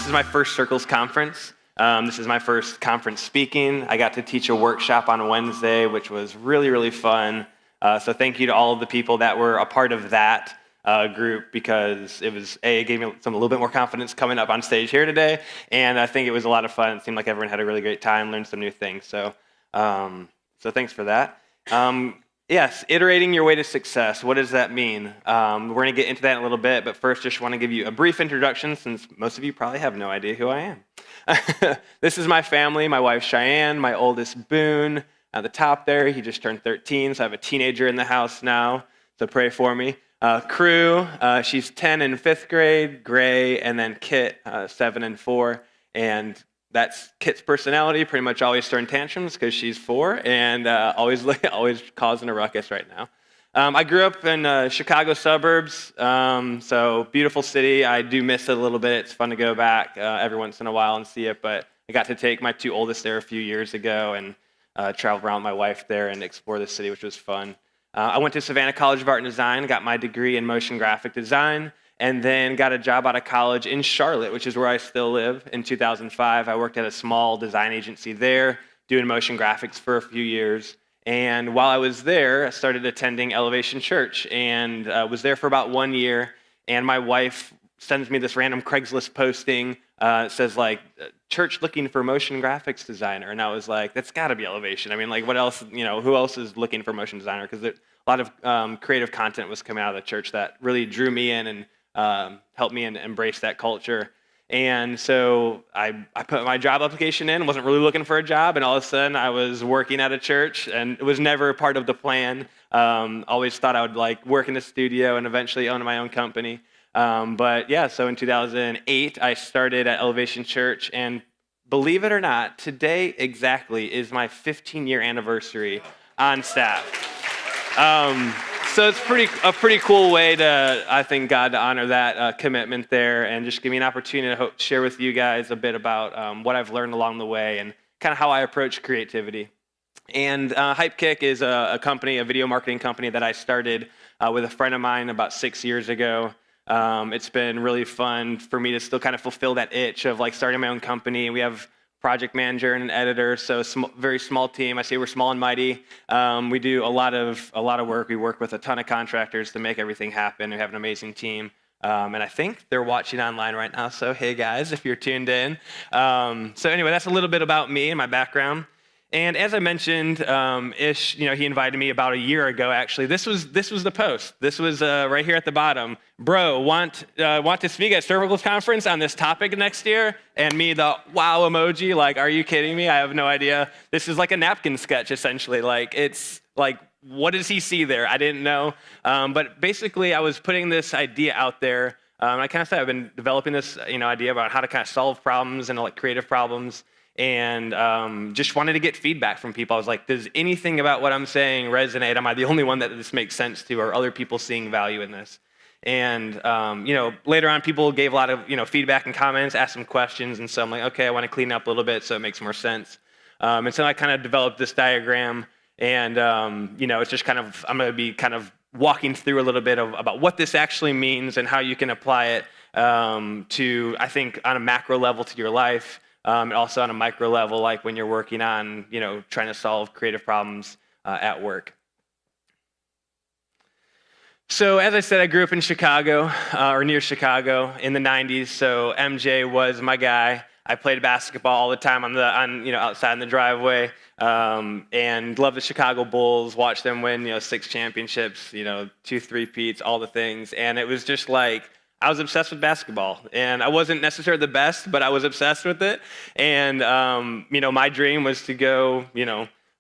is my first Circles conference. This is my first conference speaking. I got to teach a workshop on Wednesday, which was really, really fun. So thank you to all of the people that were a part of that group, because it gave me a little bit more confidence coming up on stage here today, and I think it was a lot of fun. It seemed like everyone had a really great time, learned some new things. So thanks for that. Yes, iterating your way to success. What does that mean? We're going to get into that in a little bit, but first just want to give you a brief introduction, since most of you probably have no idea who I am. This is my family, my wife Cheyenne, my oldest Boone. At the top there, he just turned 13, so I have a teenager in the house now, so pray for me. Crew, she's 10 in 5th grade, Gray, and then Kit, 7 and 4, and that's Kit's personality, pretty much always throwing tantrums because she's 4 and always causing a ruckus right now. I grew up in Chicago suburbs, so beautiful city. I do miss it a little bit. It's fun to go back every once in a while and see it, but I got to take my 2 oldest there a few years ago and travel around with my wife there and explore the city, which was fun. I went to Savannah College of Art and Design, got my degree in motion graphic design, and then got a job out of college in Charlotte, which is where I still live, in 2005. I worked at a small design agency there, doing motion graphics for a few years. And while I was there, I started attending Elevation Church, and was there for about 1 year. And my wife sends me this random Craigslist posting. It says, like, church looking for motion graphics designer. And I was like, that's got to be Elevation. I mean, like, what else, who else is looking for motion designer? Because a lot of creative content was coming out of the church that really drew me in and helped me embrace that culture. And so I put my job application in, wasn't really looking for a job, and all of a sudden I was working at a church, and it was never part of the plan. Always thought I would work in a studio and eventually own my own company. But yeah, so in 2008 I started at Elevation Church, and believe it or not, today exactly is my 15-year anniversary on staff. So it's a pretty cool way to, I think, God to honor that commitment there, and just give me an opportunity to share with you guys a bit about what I've learned along the way and kind of how I approach creativity. And Hypekick is a video marketing company that I started with a friend of mine about 6 years ago. It's been really fun for me to still kind of fulfill that itch of starting my own company. We have project manager and an editor, so very small team. I say we're small and mighty. We do a lot of work. We work with a ton of contractors to make everything happen. We have an amazing team, and I think they're watching online right now. So hey guys, if you're tuned in. So anyway, that's a little bit about me and my background. And as I mentioned, Ish, he invited me about a year ago. Actually, this was the post. This was right here at the bottom. Bro, want to speak at Circles conference on this topic next year? And me, the wow emoji. Are you kidding me? I have no idea. This is like a napkin sketch, essentially. It's what does he see there? I didn't know. But basically, I was putting this idea out there. I kind of said I've been developing this, idea about how to kind of solve problems and creative problems. And just wanted to get feedback from people. I was like, does anything about what I'm saying resonate? Am I the only one that this makes sense to, or are other people seeing value in this? And, later on, people gave a lot of, feedback and comments, asked some questions. And so I'm like, okay, I want to clean up a little bit so it makes more sense. And so I kind of developed this diagram. And, it's just I'm going to be kind of walking through a little bit about what this actually means and how you can apply it to, I think, on a macro level to your life. And also on a micro level, when you're working on, trying to solve creative problems at work. So as I said, I grew up in Chicago, or near Chicago, in the 90s. So MJ was my guy. I played basketball all the time outside in the driveway, and loved the Chicago Bulls. Watched them win, 6 championships, 2 3-peats, all the things. And it was just I was obsessed with basketball, and I wasn't necessarily the best, but I was obsessed with it. And, my dream was to go,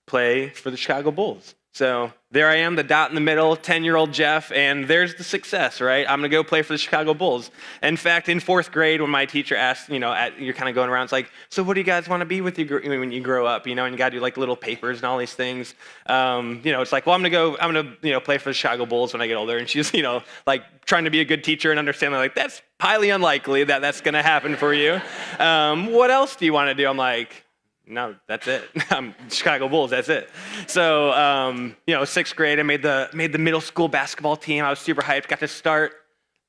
play for the Chicago Bulls. So there I am, the dot in the middle, 10-year-old Geoff, and there's the success, right? I'm going to go play for the Chicago Bulls. In fact, in 4th grade, when my teacher asked, you're kind of going around, it's like, so what do you guys want to be when you grow up? And you got to do little papers and all these things. It's like, well, I'm going to play for the Chicago Bulls when I get older. And she's, trying to be a good teacher and understand, that's highly unlikely that that's going to happen for you. What else do you want to do? I'm like, no, that's it. I'm Chicago Bulls, that's it. So, 6th grade, I made the middle school basketball team. I was super hyped, got to start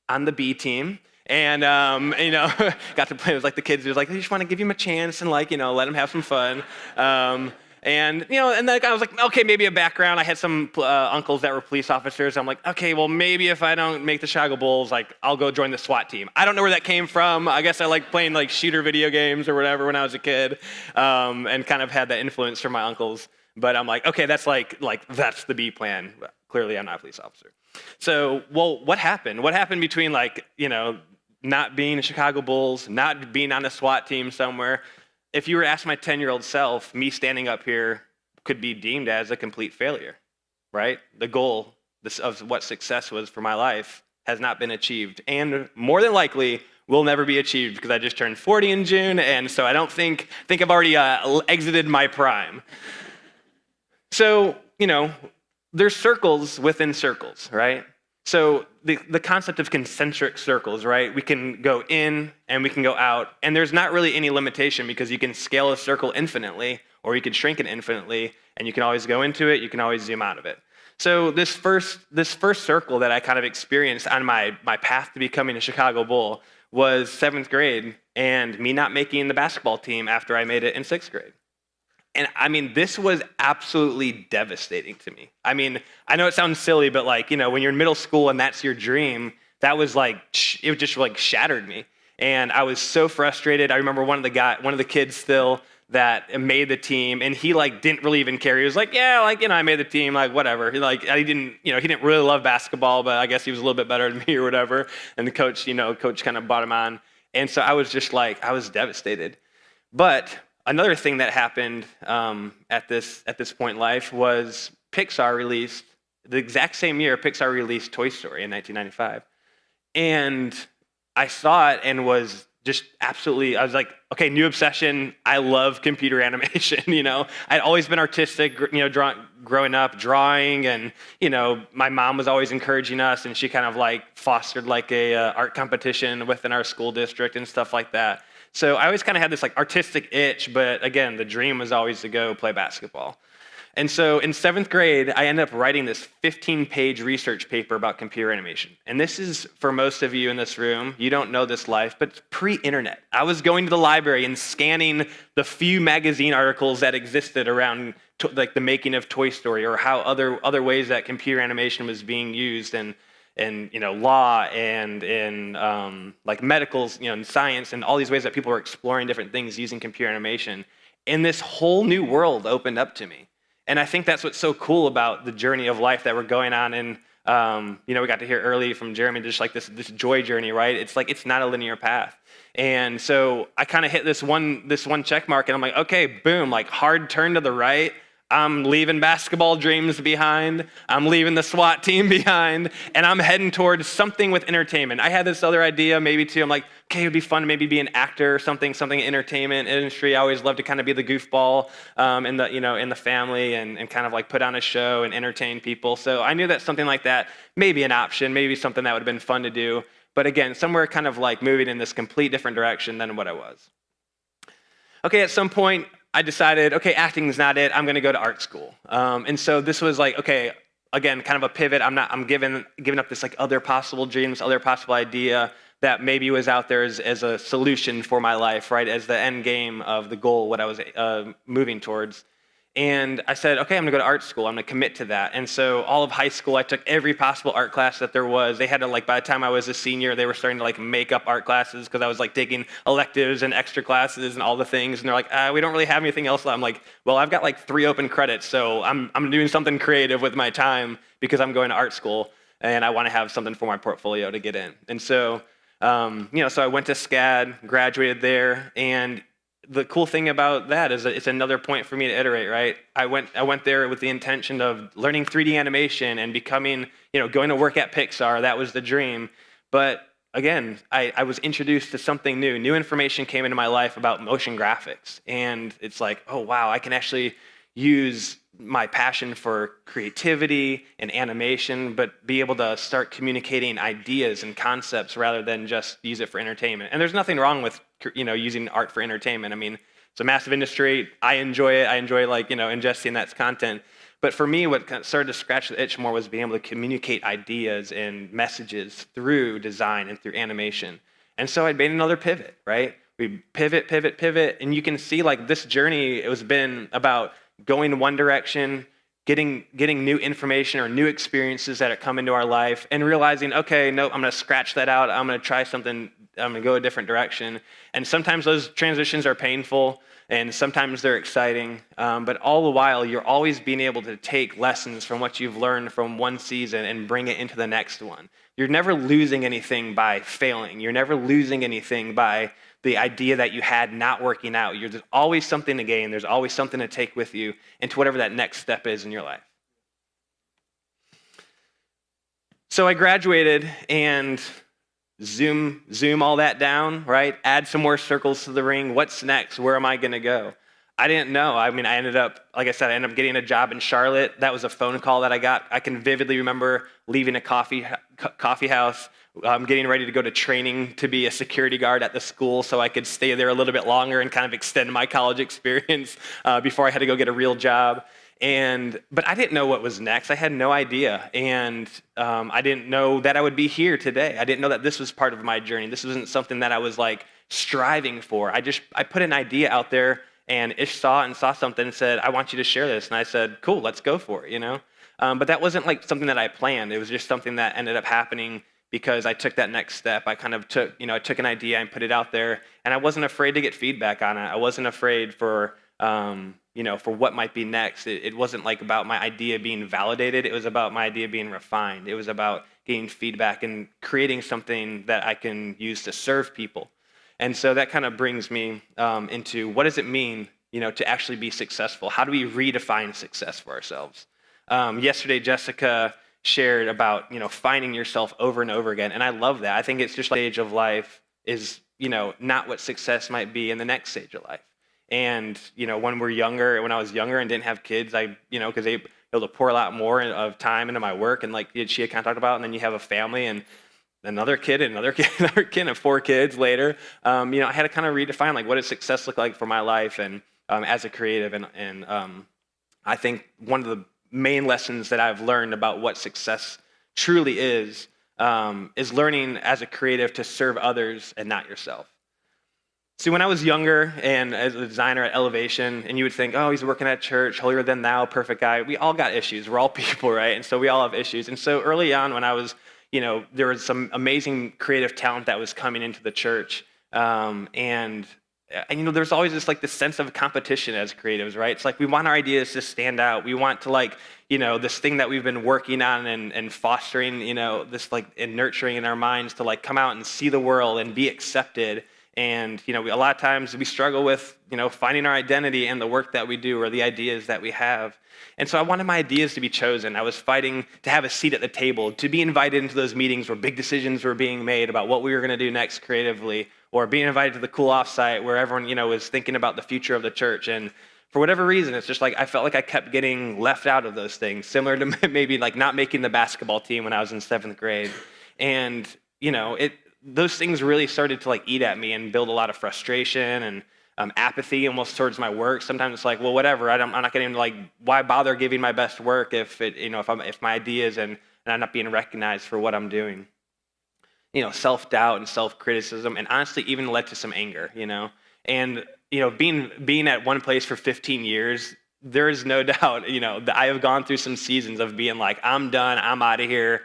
on the B team. And, got to play with like the kids. It was like, they just want to give him a chance and like, let him have some fun. And then I was like, okay, maybe a background. I had some uncles that were police officers. I'm like, okay, well, maybe if I don't make the Chicago Bulls, like, I'll go join the SWAT team. I don't know where that came from. I guess I like playing like shooter video games or whatever when I was a kid, and kind of had that influence from my uncles. But I'm like, okay, that's like that's the B plan. Clearly, I'm not a police officer. So, well, what happened? What happened between like, not being a Chicago Bulls, not being on a SWAT team somewhere? If you were to ask my 10-year-old self, me standing up here could be deemed as a complete failure, right? The goal of what success was for my life has not been achieved, and more than likely will never be achieved because I just turned 40 in June, and so I don't think I've already exited my prime. So, there's circles within circles, right? So the concept of concentric circles, right? We can go in and we can go out, and there's not really any limitation because you can scale a circle infinitely, or you can shrink it infinitely, and you can always go into it, you can always zoom out of it. So this first circle that I kind of experienced on my path to becoming a Chicago Bull was 7th grade, and me not making the basketball team after I made it in 6th grade. And I mean, this was absolutely devastating to me. I mean, I know it sounds silly, but like, when you're in middle school and that's your dream, that was like, it just like shattered me. And I was so frustrated. I remember one of the kids still that made the team, and he like didn't really even care. He was like, yeah, like, I made the team, like whatever. He didn't really love basketball, but I guess he was a little bit better than me or whatever. And the coach kind of brought him on. And so I was just like, I was devastated. But another thing that happened at this point in life was Pixar released, the exact same year, Pixar released Toy Story in 1995. And I saw it and was just absolutely, I was like, okay, new obsession. I love computer animation, I'd always been artistic, growing up, drawing, and, my mom was always encouraging us, and she kind of like fostered like a art competition within our school district and stuff like that. So I always kind of had this like artistic itch, but again, the dream was always to go play basketball. And so in 7th grade, I ended up writing this 15-page research paper about computer animation. And this is, for most of you in this room, you don't know this life, but it's pre-internet. I was going to the library and scanning the few magazine articles that existed around like the making of Toy Story, or how other ways that computer animation was being used in law and in like medicals, in science, and all these ways that people were exploring different things using computer animation. And this whole new world opened up to me. And I think that's what's so cool about the journey of life that we're going on. And we got to hear early from Jeremy, just like this joy journey, right? It's like it's not a linear path. And so I kind of hit this one check mark, and I'm like, okay, boom, like hard turn to the right. I'm leaving basketball dreams behind. I'm leaving the SWAT team behind, and I'm heading towards something with entertainment. I had this other idea maybe too. I'm like, okay, it'd be fun to maybe be an actor or something in entertainment industry. I always loved to kind of be the goofball in the family and kind of like put on a show and entertain people. So I knew that something like that may be an option, maybe something that would have been fun to do. But again, somewhere kind of like moving in this complete different direction than what I was. Okay, at some point, I decided, okay, acting is not it. I'm going to go to art school. And so this was like, okay, again, kind of a pivot. I'm giving up this like other possible dreams, other possible idea that maybe was out there as a solution for my life, right? As the end game of the goal, what I was moving towards. And I said, okay, I'm gonna go to art school. I'm gonna commit to that. And so all of high school, I took every possible art class that there was. They had to by the time I was a senior, they were starting to make up art classes because I was taking electives and extra classes and all the things. And they're like, we don't really have anything else. I'm like, well, I've got 3 open credits. So I'm doing something creative with my time because I'm going to art school and I want to have something for my portfolio to get in. And so, so I went to SCAD, graduated there, and the cool thing about that is that it's another point for me to iterate, right? I went there with the intention of learning 3D animation and becoming, going to work at Pixar. That was the dream. But again, I was introduced to something new. New information came into my life about motion graphics. And it's like, oh, wow, I can actually use my passion for creativity and animation, but be able to start communicating ideas and concepts rather than just use it for entertainment. And there's nothing wrong with, using art for entertainment. I mean, it's a massive industry. I enjoy it. I enjoy ingesting that content. But for me, what kind of started to scratch the itch more was being able to communicate ideas and messages through design and through animation. And so I made another pivot, right? We pivot, and you can see like this journey, it was been about going one direction, getting new information or new experiences that come into our life, and realizing, okay, no, I'm going to scratch that out. I'm going to try something. I'm going to go a different direction. And sometimes those transitions are painful, and sometimes they're exciting. But all the while, you're always being able to take lessons from what you've learned from one season and bring it into the next one. You're never losing anything by failing. You're never losing anything by the idea that you had not working out. There's always something to gain. There's always something to take with you into whatever that next step is in your life. So I graduated, and zoom all that down, right? Add some more circles to the ring. What's next? Where am I going to go? I didn't know. I mean, I ended up getting a job in Charlotte. That was a phone call that I got. I can vividly remember leaving a coffee house, getting ready to go to training to be a security guard at the school so I could stay there a little bit longer and kind of extend my college experience before I had to go get a real job. But I didn't know what was next. I had no idea. And I didn't know that I would be here today. I didn't know that this was part of my journey. This wasn't something that I was like striving for. I put an idea out there, and Ish saw something and said, I want you to share this. And I said, cool, let's go for it, you know? But that wasn't like something that I planned. It was just something that ended up happening because I took that next step. I kind of took an idea and put it out there, and I wasn't afraid to get feedback on it. I wasn't afraid for what might be next. It wasn't like about my idea being validated. It was about my idea being refined. It was about getting feedback and creating something that I can use to serve people. And so that kind of brings me into what does it mean, to actually be successful? How do we redefine success for ourselves? Yesterday, Jessica shared about, finding yourself over and over again. And I love that. I think it's just like stage of life is, not what success might be in the next stage of life. And, when I was younger and didn't have kids, because they able to pour a lot more of time into my work. And like she had kind of talked about, and then you have a family and another kid, and 4 kids later. I had to kind of redefine like what does success look like for my life and as a creative. And I think one of the main lessons that I've learned about what success truly is learning as a creative to serve others and not yourself. See, when I was younger and as a designer at Elevation, and you would think, oh, he's working at church, holier than thou, perfect guy. We all got issues. We're all people, right? And so we all have issues. And so early on when I was, there was some amazing creative talent that was coming into the church. And there's always this sense of competition as creatives, right? It's like we want our ideas to stand out. We want to this thing that we've been working on and fostering, this and nurturing in our minds to come out and see the world and be accepted. And, a lot of times we struggle with, finding our identity in the work that we do or the ideas that we have. And so I wanted my ideas to be chosen. I was fighting to have a seat at the table, to be invited into those meetings where big decisions were being made about what we were going to do next creatively, or being invited to the cool off site where everyone, was thinking about the future of the church. And for whatever reason, it's just I felt like I kept getting left out of those things, similar to maybe not making the basketball team when I was in 7th grade. And, those things really started to eat at me and build a lot of frustration and apathy almost towards my work. Sometimes it's well, whatever. I'm not getting why bother giving my best work if my ideas and I'm not being recognized for what I'm doing. Self-doubt and self-criticism, and honestly even led to some anger. And being at one place for 15 years, there is no doubt that I have gone through some seasons of being I'm done, I'm out of here.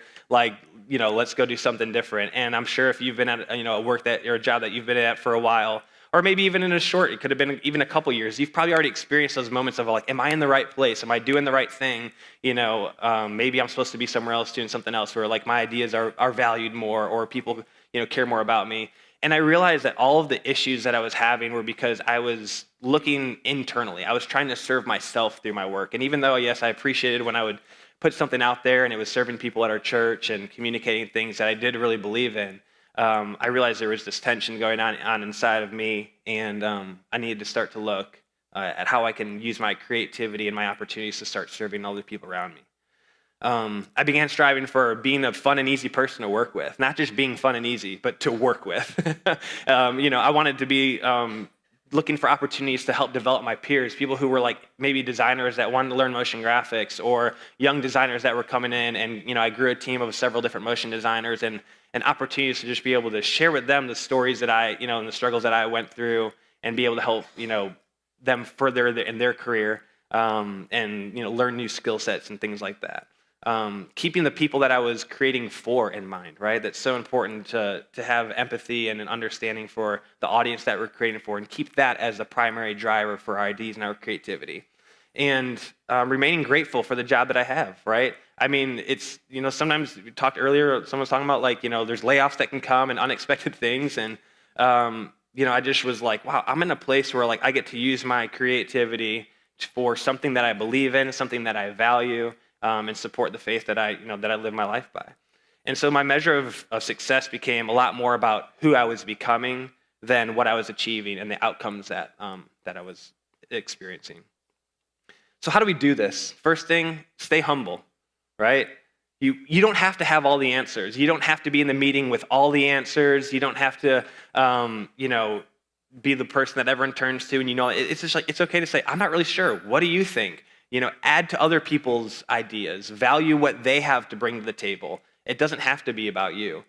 Let's go do something different. And I'm sure if you've been at, a work that or a job that you've been at for a while, or maybe even in it could have been even a couple years, you've probably already experienced those moments of am I in the right place? Am I doing the right thing? Maybe I'm supposed to be somewhere else doing something else where my ideas are valued more, or people, care more about me. And I realized that all of the issues that I was having were because I was looking internally. I was trying to serve myself through my work. And even though, yes, I appreciated when I would put something out there and it was serving people at our church and communicating things that I did really believe in, I realized there was this tension going on inside of me, and I needed to start to look at how I can use my creativity and my opportunities to start serving other people around me. I began striving for being a fun and easy person to work with, not just being fun and easy, but to work with. I wanted to be looking for opportunities to help develop my peers, people who were like maybe designers that wanted to learn motion graphics, or young designers that were coming in, and I grew a team of several different motion designers, and opportunities to just be able to share with them the stories that and the struggles that I went through, and be able to help them further in their career, and learn new skill sets and things like that. Keeping the people that I was creating for in mind, right? That's so important to have empathy and an understanding for the audience that we're creating for, and keep that as the primary driver for our ideas and our creativity. And remaining grateful for the job that I have, right? I mean, it's, sometimes we talked earlier, someone was talking about there's layoffs that can come and unexpected things. And, I just was like, wow, I'm in a place where I get to use my creativity for something that I believe in, something that I value, and support the faith that I live my life by. And so my measure of success became a lot more about who I was becoming than what I was achieving and the outcomes that I was experiencing. So how do we do this? First thing, stay humble, right? You don't have to have all the answers. You don't have to be in the meeting with all the answers. You don't have to, be the person that everyone turns to. And it's just it's okay to say, I'm not really sure. What do you think? Add to other people's ideas. Value what they have to bring to the table. It doesn't have to be about you.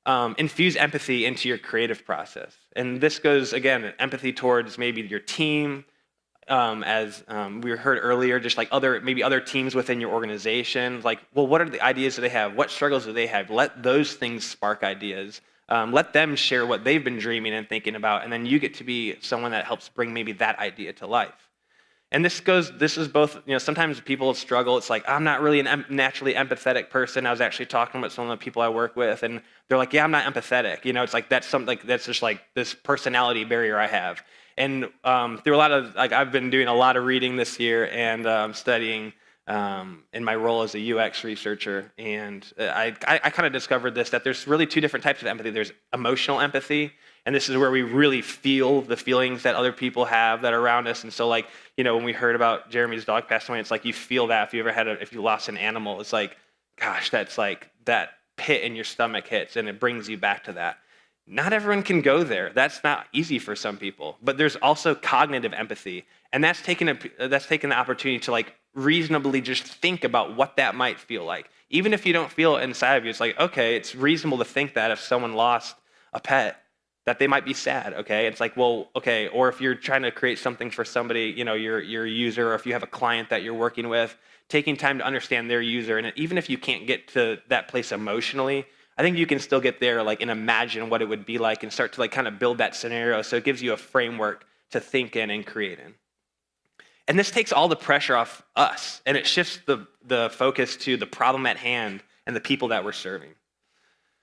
Infuse empathy into your creative process. And this goes, again, empathy towards maybe your team, as we heard earlier, just other teams within your organization. What are the ideas that they have? What struggles do they have? Let those things spark ideas. Let them share what they've been dreaming and thinking about, and then you get to be someone that helps bring maybe that idea to life. And this is both, sometimes people struggle. It's I'm not really a naturally empathetic person. I was actually talking with some of the people I work with, and they're like, yeah, I'm not empathetic. It's that's something that's just this personality barrier I have. And through a lot of, I've been doing a lot of reading this year and studying in my role as a UX researcher. And I kind of discovered that there's really two different types of empathy. There's emotional empathy, and this is where we really feel the feelings that other people have that are around us. And so when we heard about Jeremy's dog passing away, it's you feel that if you lost an animal, it's gosh, that's that pit in your stomach hits and it brings you back to that. Not everyone can go there. That's not easy for some people. But there's also cognitive empathy, and that's taking the opportunity to reasonably just think about what that might feel like. Even if you don't feel it inside of you, it's okay, it's reasonable to think that if someone lost a pet, that they might be sad, okay? It's okay, or if you're trying to create something for somebody, your user, or if you have a client that you're working with, taking time to understand their user, and even if you can't get to that place emotionally, I think you can still get there and imagine what it would be like and start to kind of build that scenario, so it gives you a framework to think in and create in. And this takes all the pressure off us, and it shifts the focus to the problem at hand and the people that we're serving.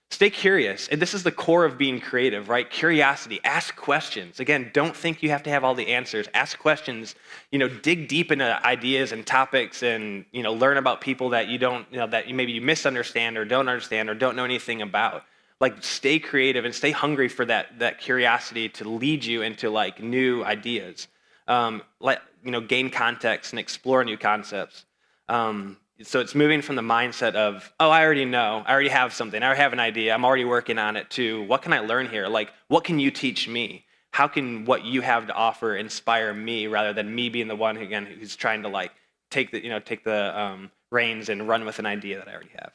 Stay curious, and this is the core of being creative, right? Curiosity, ask questions. Again, don't think you have to have all the answers. Ask questions, dig deep into ideas and topics, and learn about people that you don't, that maybe you misunderstand or don't know anything about. Stay creative and stay hungry for that curiosity to lead you into new ideas. Gain context and explore new concepts. So it's moving from the mindset of, oh, I already know, I already have something, I already have an idea, I'm already working on it, to what can I learn here? What can you teach me? How can what you have to offer inspire me, rather than me being the one who's trying to take the reins and run with an idea that I already have.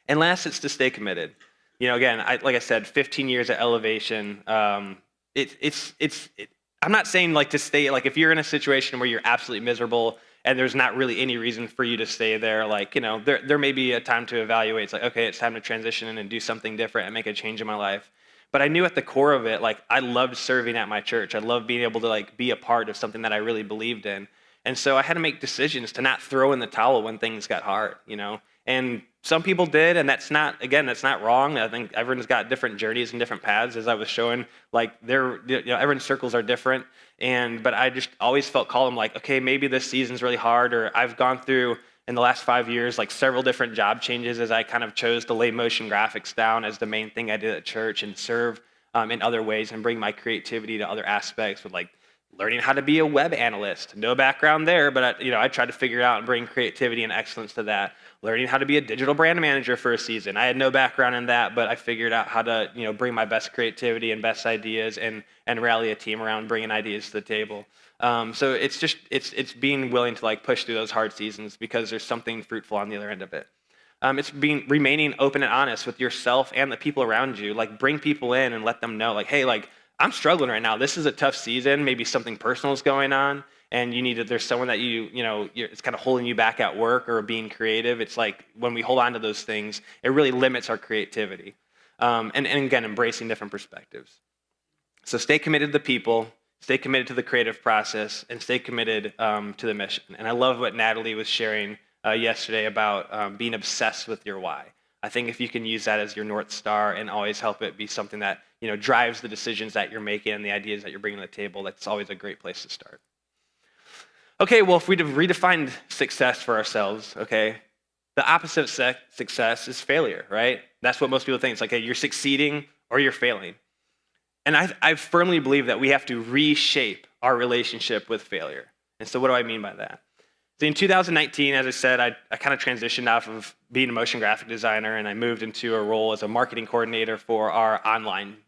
And last, it's to stay committed. Again, like I said, 15 years at Elevation. I'm not saying to stay, if you're in a situation where you're absolutely miserable and there's not really any reason for you to stay there, there may be a time to evaluate. It's okay, it's time to transition and do something different and make a change in my life. But I knew at the core of it, I loved serving at my church. I loved being able to be a part of something that I really believed in. And so I had to make decisions to not throw in the towel when things got hard, And some people did, and that's not wrong. I think everyone's got different journeys and different paths, as I was showing. Everyone's circles are different, but I just always felt called. I'm okay, maybe this season's really hard, or I've gone through in the last 5 years several different job changes as I kind of chose to lay motion graphics down as the main thing I did at church and serve in other ways and bring my creativity to other aspects with Learning how to be a web analyst. No background there, but I tried to figure it out and bring creativity and excellence to that. Learning how to be a digital brand manager for a season. I had no background in that, but I figured out how to bring my best creativity and best ideas and rally a team around bringing ideas to the table. So it's being willing to push through those hard seasons because there's something fruitful on the other end of it. It's remaining open and honest with yourself and the people around you. Bring people in and let them know, hey, I'm struggling right now. This is a tough season. Maybe something personal is going on, and there's someone that it's kind of holding you back at work or being creative. It's when we hold on to those things, it really limits our creativity. And again, embracing different perspectives. So stay committed to the people, stay committed to the creative process, and stay committed to the mission. And I love what Natalie was sharing yesterday about being obsessed with your why. I think if you can use that as your North Star and always help it be something that drives the decisions that you're making and the ideas that you're bringing to the table, that's always a great place to start. Okay, well, if we redefined success for ourselves, okay, the opposite of success is failure, right? That's what most people think. It's hey, you're succeeding or you're failing. And I firmly believe that we have to reshape our relationship with failure. And so what do I mean by that? So in 2019, as I said, I kind of transitioned off of being a motion graphic designer, and I moved into a role as a marketing coordinator for our online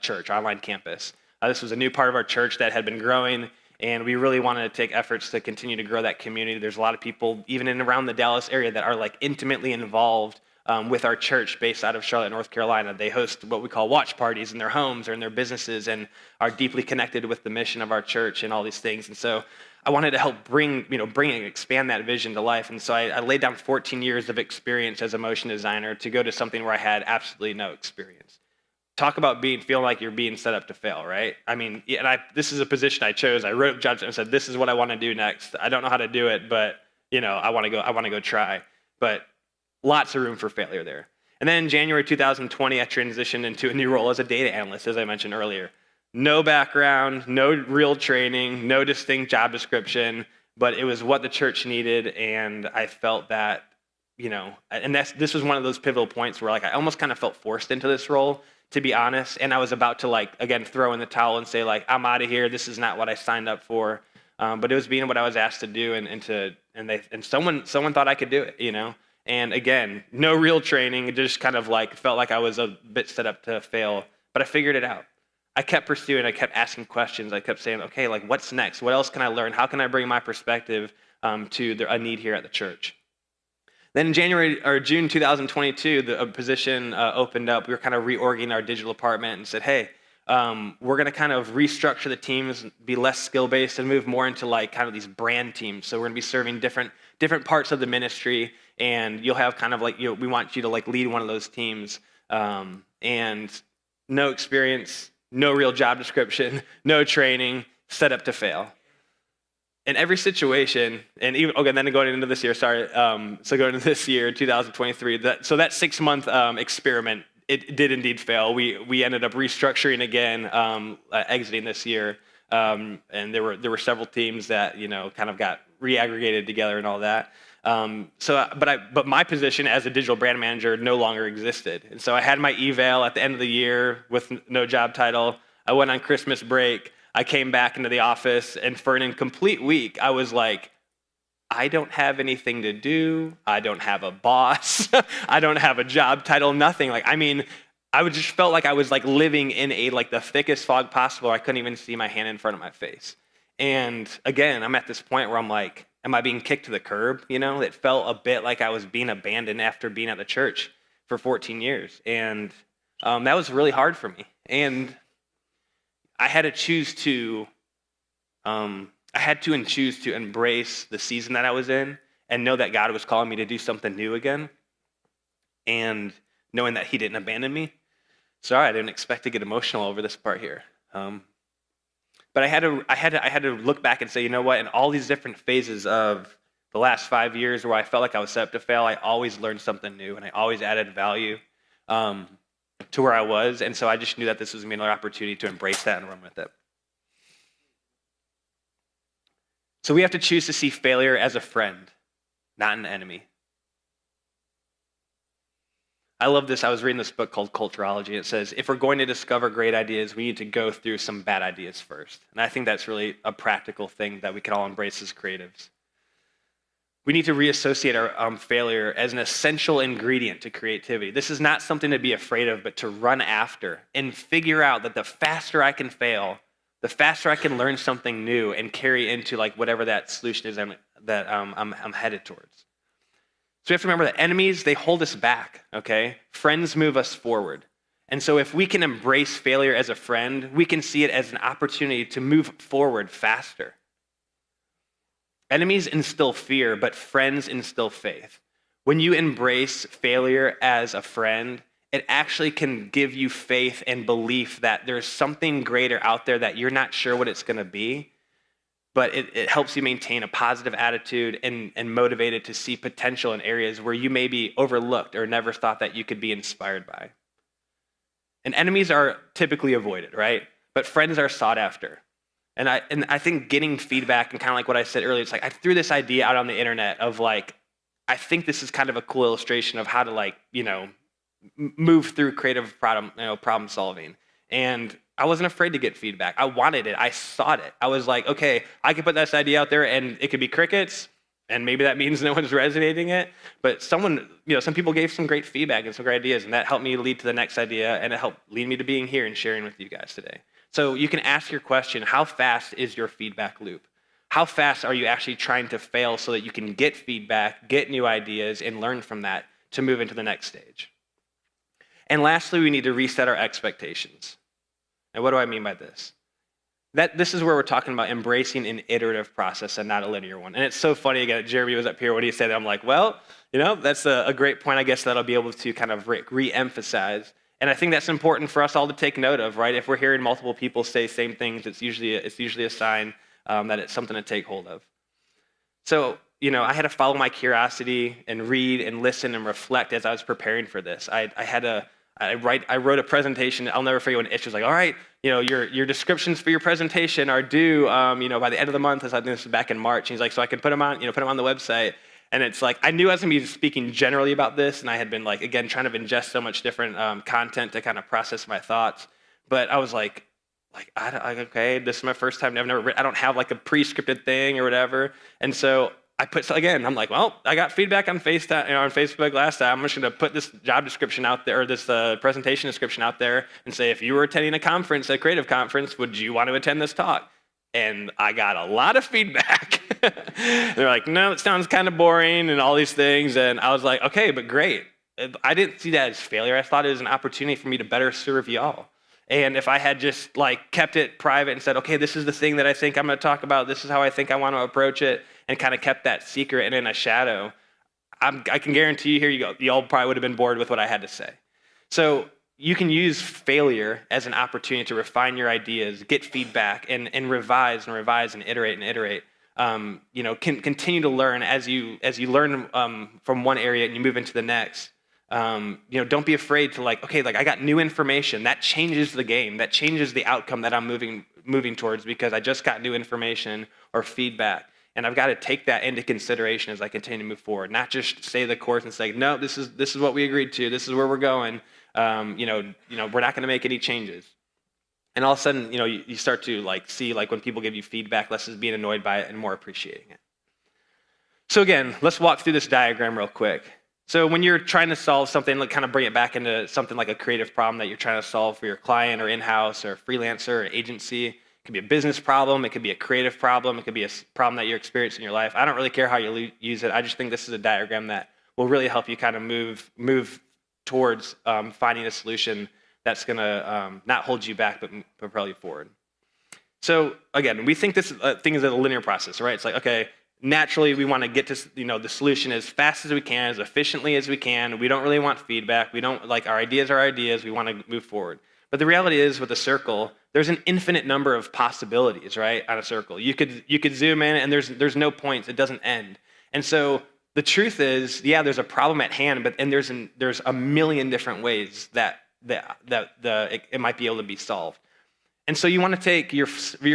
church, our online campus. This was a new part of our church that had been growing, and we really wanted to take efforts to continue to grow that community. There's a lot of people, even in and around the Dallas area, that are intimately involved with our church based out of Charlotte, North Carolina. They host what we call watch parties in their homes or in their businesses and are deeply connected with the mission of our church and all these things. And so I wanted to help bring and expand that vision to life. And so I laid down 14 years of experience as a motion designer to go to something where I had absolutely no experience. Talk about feeling like you're being set up to fail, right? I mean, this is a position I chose. I wrote jobs and said, this is what I want to do next. I don't know how to do it, but I want to go try. But lots of room for failure there. And then in January 2020, I transitioned into a new role as a data analyst, as I mentioned earlier. No background, no real training, no distinct job description, but it was what the church needed, and I felt that, and this was one of those pivotal points where I almost kind of felt forced into this role, to be honest, and I was about to again throw in the towel and say I'm out of here. This is not what I signed up for, but it was being what I was asked to do, and someone thought I could do it, And again, no real training. It just kind of felt like I was a bit set up to fail, but I figured it out. I kept pursuing, I kept asking questions. I kept saying, okay, what's next? What else can I learn? How can I bring my perspective to a need here at the church? Then in June 2022, a position opened up. We were kind of reorging our digital department and said, hey, we're going to kind of restructure the teams, be less skill-based, and move more into kind of these brand teams. So we're going to be serving different parts of the ministry, and you'll have kind of we want you to lead one of those teams. And no experience, no real job description, no training, set up to fail. In every situation, and even then going into this year, so going into this year, 2023, that 6-month experiment, it did indeed fail. We ended up restructuring again, exiting this year, and there were several teams that kind of got reaggregated together and all that. But my position as a digital brand manager no longer existed. And so I had my eval at the end of the year with no job title. I went on Christmas break. I came back into the office, and for an incomplete week, I was I don't have anything to do. I don't have a boss. I don't have a job title, nothing. I just felt like I was living in the thickest fog possible. I couldn't even see my hand in front of my face. And again, I'm at this point where I'm am I being kicked to the curb? It felt a bit like I was being abandoned after being at the church for 14 years. And that was really hard for me. And I had to choose to embrace the season that I was in and know that God was calling me to do something new again, and knowing that He didn't abandon me. Sorry, I didn't expect to get emotional over this part here. But I had to look back and say, you know what? In all these different phases of the last 5 years where I felt like I was set up to fail, I always learned something new, and I always added value to where I was. And so I just knew that this was going to be another opportunity to embrace that and run with it. So we have to choose to see failure as a friend, not an enemy. I love this. I was reading this book called Culturology. It says, if we're going to discover great ideas, we need to go through some bad ideas first. And I think that's really a practical thing that we can all embrace as creatives. We need to reassociate our failure as an essential ingredient to creativity. This is not something to be afraid of, but to run after and figure out that the faster I can fail, the faster I can learn something new and carry into like whatever that solution is that I'm headed towards. So we have to remember that enemies, they hold us back, okay? Friends move us forward. And so if we can embrace failure as a friend, we can see it as an opportunity to move forward faster. Enemies instill fear, but friends instill faith. When you embrace failure as a friend, it actually can give you faith and belief that there's something greater out there that you're not sure what it's going to be, but it helps you maintain a positive attitude and motivated to see potential in areas where you may be overlooked or never thought that you could be inspired by. And enemies are typically avoided, right? But friends are sought after. And I think getting feedback and kind of like what I said earlier, it's like I threw this idea out on the internet of like, I think this is kind of a cool illustration of how to like, move through creative problem solving. And I wasn't afraid to get feedback. I wanted it. I sought it. I was like, okay, I could put this idea out there and it could be crickets, and maybe that means no one's resonating it. But some people gave some great feedback and some great ideas, and that helped me lead to the next idea, and it helped lead me to being here and sharing with you guys today. So you can ask your question, how fast is your feedback loop? How fast are you actually trying to fail so that you can get feedback, get new ideas, and learn from that to move into the next stage? And lastly, we need to reset our expectations. And what do I mean by this? This is where we're talking about embracing an iterative process and not a linear one. And it's so funny, again, Jeremy was up here when he said that. I'm like, well, that's a great point, I guess, that I'll be able to kind of re-emphasize. And I think that's important for us all to take note of, right? If we're hearing multiple people say same things, it's usually a sign that it's something to take hold of. So, I had to follow my curiosity and read and listen and reflect as I was preparing for this. I wrote a presentation. I'll never forget when Ish was like, all right, your descriptions for your presentation are due, by the end of the month. I think this was back in March. And he's like, so I can put them on the website. And it's like, I knew I was going to be speaking generally about this, and I had been like, again, trying to ingest so much different content to kind of process my thoughts. But I was like, okay, this is my first time. I don't have like a pre-scripted thing or whatever. And so I'm like, well, I got feedback on Facebook last time. I'm just going to put this job description out there, or this presentation description out there, and say, if you were attending a creative conference, would you want to attend this talk? And I got a lot of feedback. They're like, no, it sounds kind of boring and all these things. And I was like, okay, but great. I didn't see that as failure. I thought it was an opportunity for me to better serve y'all. And if I had just like kept it private and said, okay, this is the thing that I think I'm going to talk about, this is how I think I want to approach it, and kind of kept that secret and in a shadow, I can guarantee you, here you go, y'all probably would have been bored with what I had to say. So you can use failure as an opportunity to refine your ideas, get feedback, and revise and iterate. Continue to learn as you learn from one area and you move into the next. Don't be afraid to I got new information that changes the game, that changes the outcome that I'm moving towards, because I just got new information or feedback, and I've got to take that into consideration as I continue to move forward. Not just say the course and say, no, this is what we agreed to, this is where we're going. We're not going to make any changes. And all of a sudden, you start to see when people give you feedback, less as being annoyed by it and more appreciating it. So again, let's walk through this diagram real quick. So when you're trying to solve something, kind of bring it back into something like a creative problem that you're trying to solve for your client or in-house or freelancer or agency. It could be a business problem. It could be a creative problem. It could be a problem that you're experiencing in your life. I don't really care how you use it. I just think this is a diagram that will really help you kind of move towards finding a solution that's going to not hold you back, but propel you forward. So again, we think this thing is a linear process, right? It's like, okay, naturally we want to get to the solution as fast as we can, as efficiently as we can. We don't really want feedback. We don't our ideas are ideas. We want to move forward. But the reality is, with a circle, there's an infinite number of possibilities, right? On a circle, you could zoom in, and there's no points. It doesn't end. And so the truth is, there's a problem at hand, but there's a million different ways that it might be able to be solved. And so you want to take your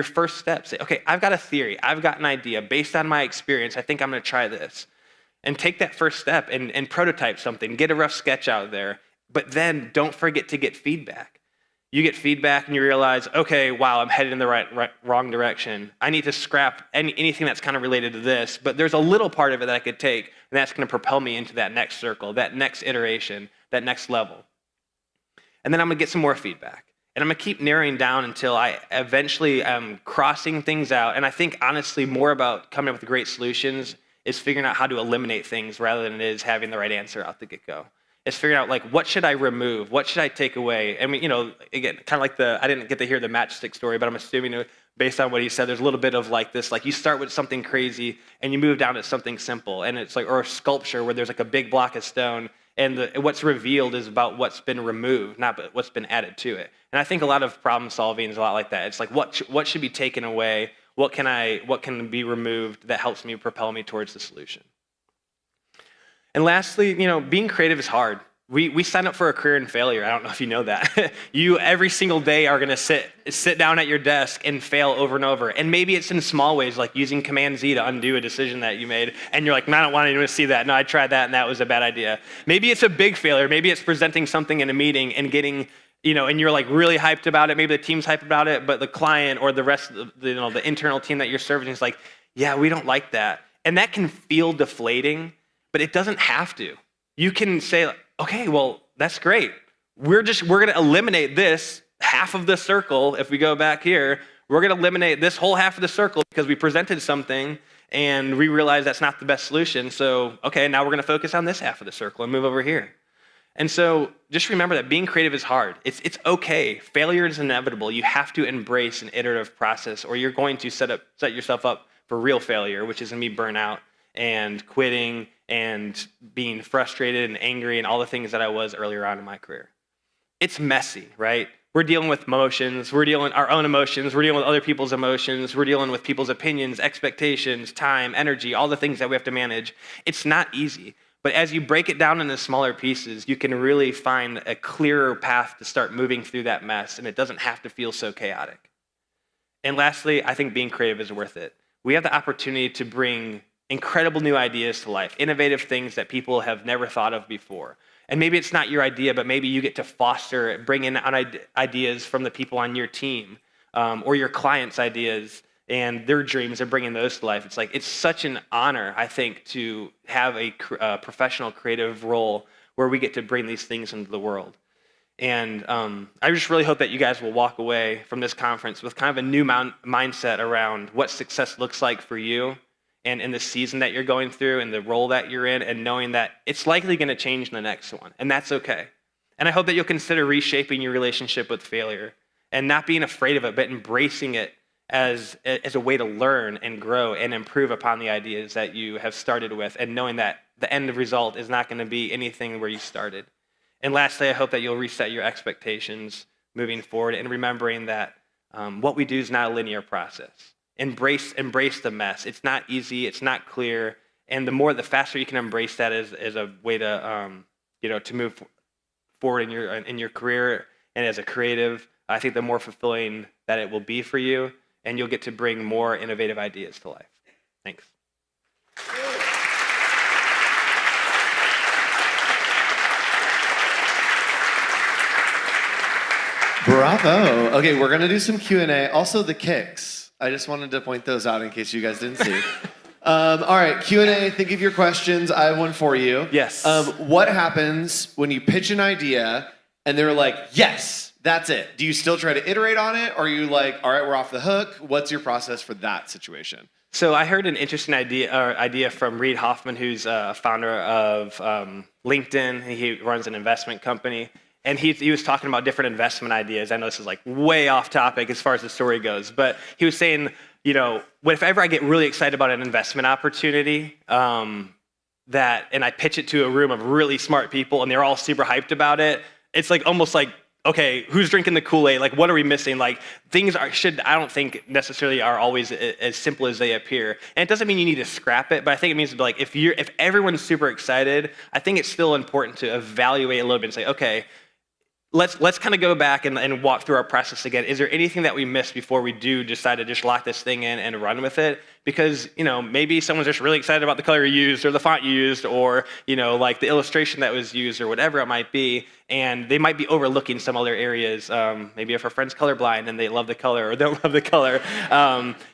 first step. Say, okay, I've got a theory. I've got an idea. Based on my experience, I think I'm going to try this. And take that first step and prototype something. Get a rough sketch out there But then don't forget to get feedback. You get feedback and you realize, okay, wow, I'm headed in the wrong direction. I need to scrap anything that's kind of related to this, but there's a little part of it that I could take, and that's going to propel me into that next circle, that next iteration, that next level. And then I'm going to get some more feedback. And I'm going to keep narrowing down until I eventually am crossing things out. And I think, honestly, more about coming up with great solutions is figuring out how to eliminate things rather than it is having the right answer out the get-go. It's figuring out, like, what should I remove? What should I take away? I mean, again, kind of like I didn't get to hear the matchstick story, but I'm assuming based on what he said, there's a little bit of like this, like you start with something crazy and you move down to something simple. And it's like, or a sculpture where there's like a big block of stone and what's revealed is about what's been removed, not what's been added to it. And I think a lot of problem solving is a lot like that. It's like, what should be taken away? What can be removed that helps me propel me towards the solution? And lastly, being creative is hard. We sign up for a career in failure. I don't know if you know that. You every single day are going to sit down at your desk and fail over and over. And maybe it's in small ways, like using Command Z to undo a decision that you made. And you're like, no, I don't want anyone to see that. No, I tried that and that was a bad idea. Maybe it's a big failure. Maybe it's presenting something in a meeting and getting, and you're like really hyped about it. Maybe the team's hyped about it, but the client or the rest of the internal team that you're serving is like, yeah, we don't like that. And that can feel deflating. But it doesn't have to. You can say, okay, well, that's great. We're going to eliminate this half of the circle. If we go back here, we're going to eliminate this whole half of the circle because we presented something and we realized that's not the best solution. So, okay, now we're going to focus on this half of the circle and move over here. And so just remember that being creative is hard. It's okay. Failure is inevitable. You have to embrace an iterative process or you're going to set yourself up for real failure, which is going to be burnout and quitting and being frustrated and angry and all the things that I was earlier on in my career. It's messy, right? We're dealing with emotions. We're dealing with our own emotions. We're dealing with other people's emotions. We're dealing with people's opinions, expectations, time, energy, all the things that we have to manage. It's not easy. But as you break it down into smaller pieces, you can really find a clearer path to start moving through that mess, and it doesn't have to feel so chaotic. And lastly, I think being creative is worth it. We have the opportunity to bring incredible new ideas to life, innovative things that people have never thought of before. And maybe it's not your idea, but maybe you get to bring in ideas from the people on your team or your clients' ideas and their dreams and bringing those to life. It's such an honor, I think, to have a professional creative role where we get to bring these things into the world. And I just really hope that you guys will walk away from this conference with kind of a new mindset around what success looks like for you and in the season that you're going through and the role that you're in, and knowing that it's likely going to change in the next one, and that's okay. And I hope that you'll consider reshaping your relationship with failure and not being afraid of it, but embracing it as a way to learn and grow and improve upon the ideas that you have started with, and knowing that the end result is not going to be anything where you started. And lastly, I hope that you'll reset your expectations moving forward and remembering that what we do is not a linear process. Embrace the mess. It's not easy. It's not clear. And the faster you can embrace that as a way to to move forward in your career and as a creative, I think the more fulfilling that it will be for you, and you'll get to bring more innovative ideas to life. Thanks. Bravo. Okay, we're going to do some Q&A. Also, the kicks. I just wanted to point those out in case you guys didn't see. All right, Q&A. Think of your questions. I have one for you. Yes. What happens when you pitch an idea and they're like, yes, that's it? Do you still try to iterate on it? Or are you like, all right, we're off the hook? What's your process for that situation? So I heard an interesting idea from Reid Hoffman, who's a founder of LinkedIn. He runs an investment company. And he was talking about different investment ideas. I know this is like way off topic as far as the story goes, but he was saying, if ever I get really excited about an investment opportunity, and I pitch it to a room of really smart people and they're all super hyped about it, it's like almost like, okay, who's drinking the Kool-Aid? Like, what are we missing? Like, things I don't think necessarily are always as simple as they appear. And it doesn't mean you need to scrap it, but I think it means to be like, if everyone's super excited, I think it's still important to evaluate a little bit and say, okay, let's kind of go back and walk through our process again. Is there anything that we missed before we do decide to just lock this thing in and run with it? Because, maybe someone's just really excited about the color you used or the font you used or, like the illustration that was used or whatever it might be. And they might be overlooking some other areas. Maybe if a friend's colorblind and they love the color or don't love the color,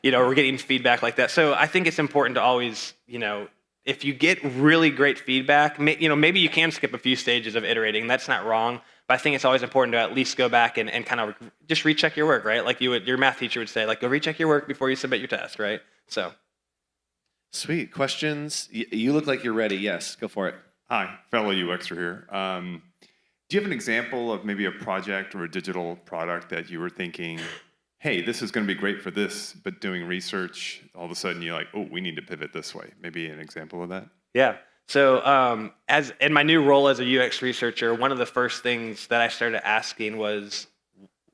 we're getting feedback like that. So I think it's important to always, if you get really great feedback, maybe you can skip a few stages of iterating. That's not wrong. But I think it's always important to at least go back and kind of just recheck your work, right? Like your math teacher would say, like, go recheck your work before you submit your test, right? So. Sweet. Questions? You look like you're ready. Yes, go for it. Hi, fellow UXer here. Do you have an example of maybe a project or a digital product that you were thinking, hey, this is going to be great for this, but doing research, all of a sudden you're like, oh, we need to pivot this way. Maybe an example of that? Yeah. So as in my new role as a UX researcher, one of the first things that I started asking was,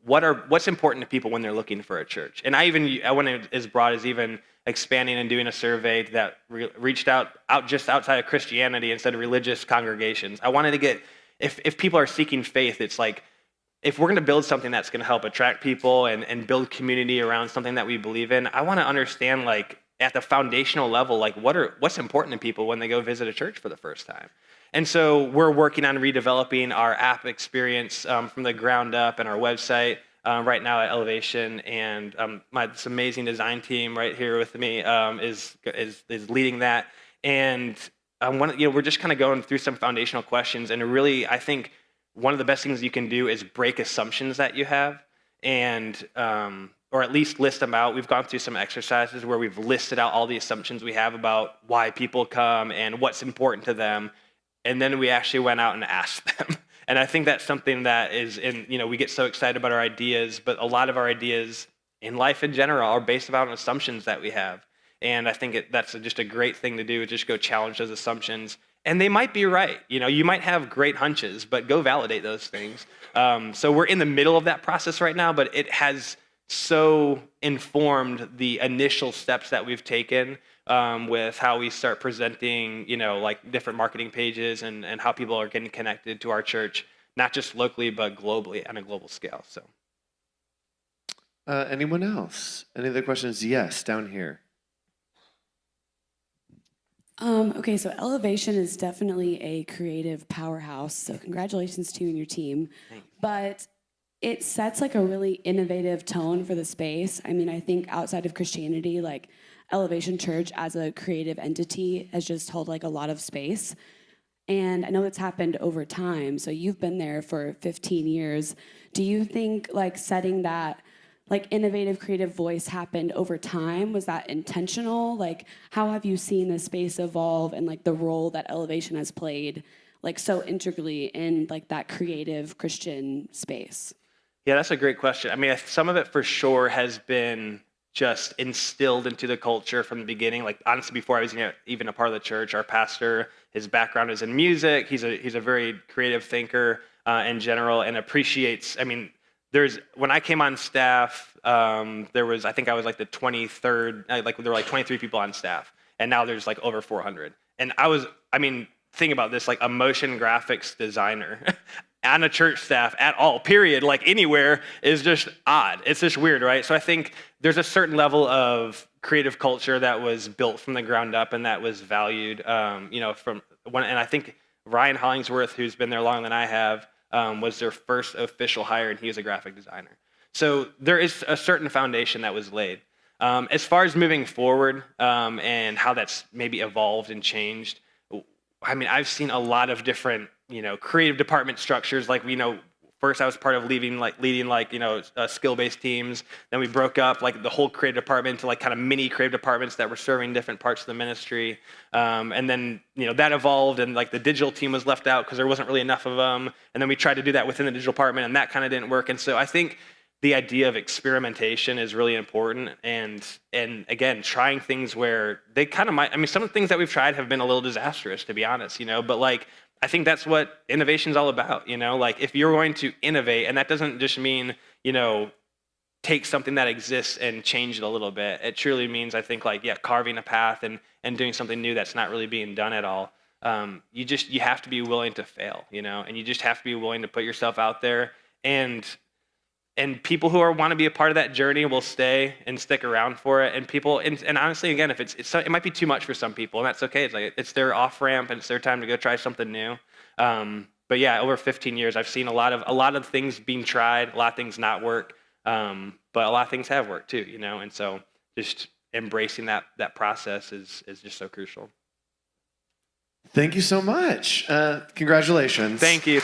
what's important to people when they're looking for a church? And I went as broad as even expanding and doing a survey that reached out just outside of Christianity instead of religious congregations. I wanted to get, if people are seeking faith, it's like, if we're going to build something that's going to help attract people and build community around something that we believe in, I want to understand, like, at the foundational level, like what's important to people when they go visit a church for the first time. And so we're working on redeveloping our app experience from the ground up and our website right now at Elevation. And this amazing design team right here with me is leading that. And we're just kind of going through some foundational questions. And really, I think one of the best things you can do is break assumptions that you have and or at least list them out. We've gone through some exercises where we've listed out all the assumptions we have about why people come and what's important to them. And then we actually went out and asked them. And I think that's something that is we get so excited about our ideas, but a lot of our ideas in life in general are based upon assumptions that we have. And I think that's just a great thing to do, just go challenge those assumptions. And they might be right. You might have great hunches, but go validate those things. So we're in the middle of that process right now, but it has so informed the initial steps that we've taken with how we start presenting, like different marketing pages and how people are getting connected to our church, not just locally, but globally on a global scale. So, anyone else? Any other questions? Yes, down here. Okay, so Elevation is definitely a creative powerhouse, so congratulations to you and your team. Thanks. But it sets like a really innovative tone for the space. I mean, I think outside of Christianity, like Elevation Church as a creative entity has just held like a lot of space. And I know it's happened over time, so you've been there for 15 years. Do you think like setting that like innovative creative voice happened over time? Was that intentional? Like how have you seen the space evolve and like the role that Elevation has played like so integrally in like that creative Christian space? Yeah, that's a great question. I mean, some of it for sure has been just instilled into the culture from the beginning. Like honestly, before I was even a part of the church, our pastor, his background is in music. He's a very creative thinker in general and appreciates. I mean, when I came on staff, I think I was like the 23rd. Like there were like 23 people on staff, and now there's like over 400. And think about this, like a motion graphics designer on a church staff at all, period, like anywhere, is just odd. It's just weird, right? So I think there's a certain level of creative culture that was built from the ground up and that was valued, and I think Ryan Hollingsworth, who's been there longer than I have, was their first official hire, and he was a graphic designer. So there is a certain foundation that was laid. As far as moving forward and how that's maybe evolved and changed, I mean, I've seen a lot of different, creative department structures. Like, first I was part of leading skill-based teams. Then we broke up like the whole creative department into like kind of mini creative departments that were serving different parts of the ministry. And then, that evolved and like the digital team was left out because there wasn't really enough of them. And then we tried to do that within the digital department and that kind of didn't work. And so I think the idea of experimentation is really important, and again, trying things where they kind of might. I mean, some of the things that we've tried have been a little disastrous, to be honest. But like I think that's what innovation is all about. Like if you're going to innovate, and that doesn't just mean take something that exists and change it a little bit. It truly means, I think, like carving a path and doing something new that's not really being done at all. you have to be willing to fail, and you just have to be willing to put yourself out there, and people who want to be a part of that journey will stay and stick around for it. And honestly, again, if it might be too much for some people, and that's okay. It's like it's their off ramp and it's their time to go try something new. But yeah, over 15 years, I've seen a lot of things being tried, a lot of things not work, but a lot of things have worked too, And so just embracing that process is just so crucial. Thank you so much. Congratulations. Thank you.